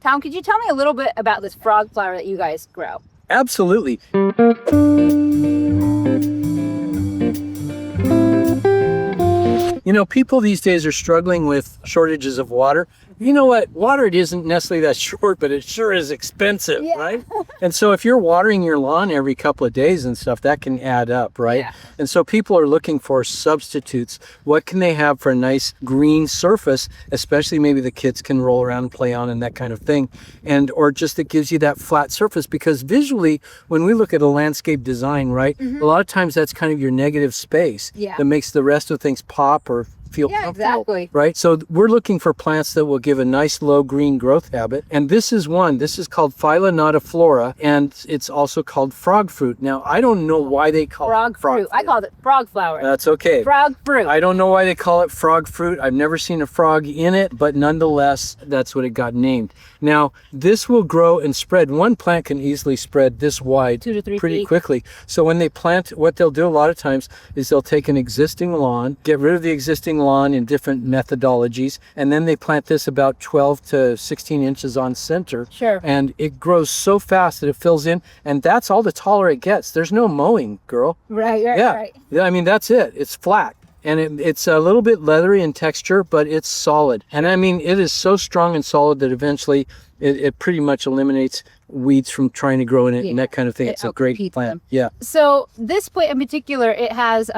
Tom, could you tell me a little bit about this frog flower that you guys grow? Absolutely. You know, people these days are struggling with shortages of water. You know what? Water, it isn't necessarily that short, but it sure is expensive, right? And so if you're watering your lawn every couple of days and stuff, that can add up, right? Yeah. And so people are looking for substitutes. What can they have for a nice green surface, especially maybe the kids can roll around and play on and that kind of thing. And or just it gives you that flat surface, because visually, when we look at a landscape design, right, a lot of times that's kind of your negative space that makes the rest of things pop or feel comfortable, exactly. right? So we're looking for plants that will give a nice low green growth habit. And this is one. This is called Phyla Nodiflora, and it's also called frog fruit. Now, I don't know why they call it frog fruit. I called it frog flower. That's okay. Frog fruit. I don't know why they call it frog fruit. I've never seen a frog in it, but nonetheless, that's what it got named. Now, this will grow and spread. One plant can easily spread this wide 2 to 3 pretty feet. quickly. So when they plant, what they'll do a lot of times is they'll take an existing lawn, get rid of the existing lawn in different methodologies, and then they plant this about 12 to 16 inches on center. Sure. And it grows so fast that it fills in, and that's all the taller it gets. There's no mowing, girl. Right. Yeah, I mean, that's it. It's flat. And it's a little bit leathery in texture, but it's solid. And I mean, it is so strong and solid that eventually it pretty much eliminates weeds from trying to grow in it and that kind of thing. It's a great plant. Them. Yeah. So this plant in particular, it has,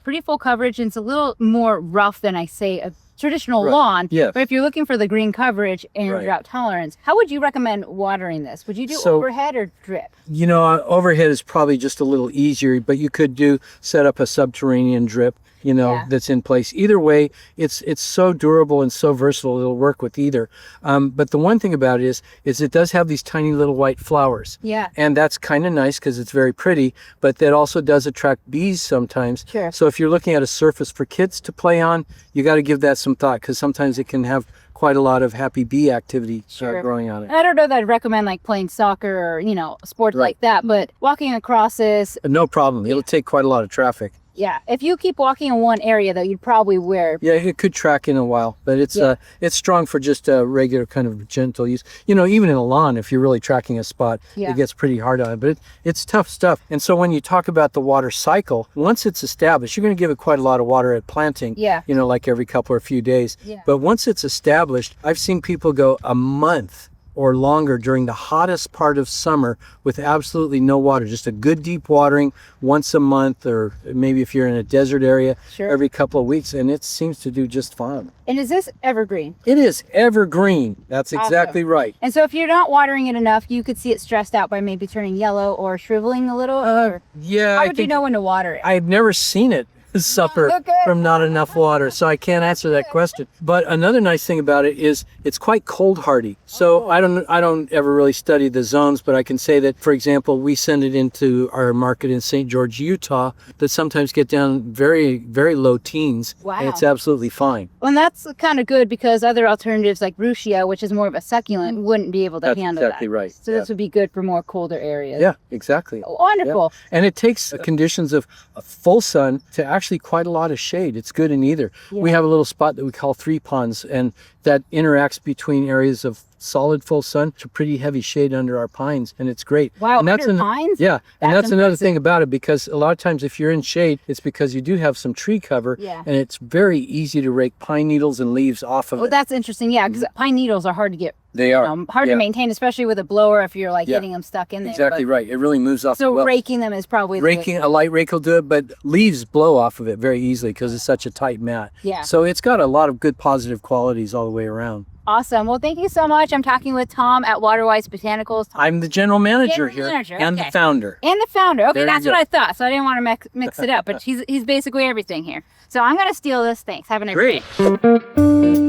pretty full coverage, and it's a little more rough than I say a traditional lawn. Yeah. But if you're looking for the green coverage and drought tolerance, how would you recommend watering this? Would you do overhead or drip? You know, overhead is probably just a little easier, but you could set up a subterranean drip, you know, that's in place. Either way, it's so durable and so versatile, it'll work with either. But the one thing about it is it does have these tiny little white flowers. Yeah. And that's kind of nice because it's very pretty, but that also does attract bees sometimes. Sure. So if you're looking at a surface for kids to play on, you got to give that some thought, because sometimes it can have quite a lot of happy bee activity growing on it. I don't know that I'd recommend like playing soccer or, sports like that, but walking across this. No problem. It'll take quite a lot of traffic. Yeah, if you keep walking in one area, though, you'd probably wear. Yeah, it could track in a while, but it's strong for just a regular kind of gentle use. You know, even in a lawn, if you're really tracking a spot, it gets pretty hard on it, but it's tough stuff. And so when you talk about the water cycle, once it's established, you're going to give it quite a lot of water at planting, you know, like every couple or few days. Yeah. But once it's established, I've seen people go a month or longer during the hottest part of summer with absolutely no water, just a good deep watering once a month, or maybe if you're in a desert area, every couple of weeks, and it seems to do just fine. And is this evergreen? It is evergreen. That's exactly right. And so if you're not watering it enough, you could see it stressed out by maybe turning yellow or shriveling a little? Yeah. How would you know when to water it? I've never seen it suffer from not enough water, so I can't answer that question. But another nice thing about it is it's quite cold hardy. So I don't ever really study the zones, but I can say that, for example, we send it into our market in St. George, Utah, that sometimes get down very, very low teens. Wow. And it's absolutely fine. Well, and that's kind of good, because other alternatives like Russia, which is more of a succulent, wouldn't be able to handle that. That's exactly right. So this would be good for more colder areas. Yeah, exactly. Wonderful. Yeah. And it takes conditions of full sun to actually quite a lot of shade. It's good in either. We have a little spot that we call 3 ponds, and that interacts between areas of solid full sun to pretty heavy shade under our pines, and it's great. Wow, and under pines? Yeah, and that's another thing about it, because a lot of times if you're in shade, it's because you do have some tree cover, and it's very easy to rake pine needles and leaves off of it. Well, that's interesting, because pine needles are hard to get. They are. Hard to maintain, especially with a blower if you're like getting them stuck in there. Exactly right. It really moves off. So raking them is probably a light rake will do it, but leaves blow off of it very easily because it's such a tight mat. Yeah. So it's got a lot of good positive qualities all the way around. Awesome. Well, thank you so much. I'm talking with Tom at Waterwise Botanicals. I'm the general manager here and the founder. And the founder. Okay, There that's you what go. I thought. So I didn't want to mix it up, but he's basically everything here. So I'm going to steal this. Thanks. Have a nice day. Great.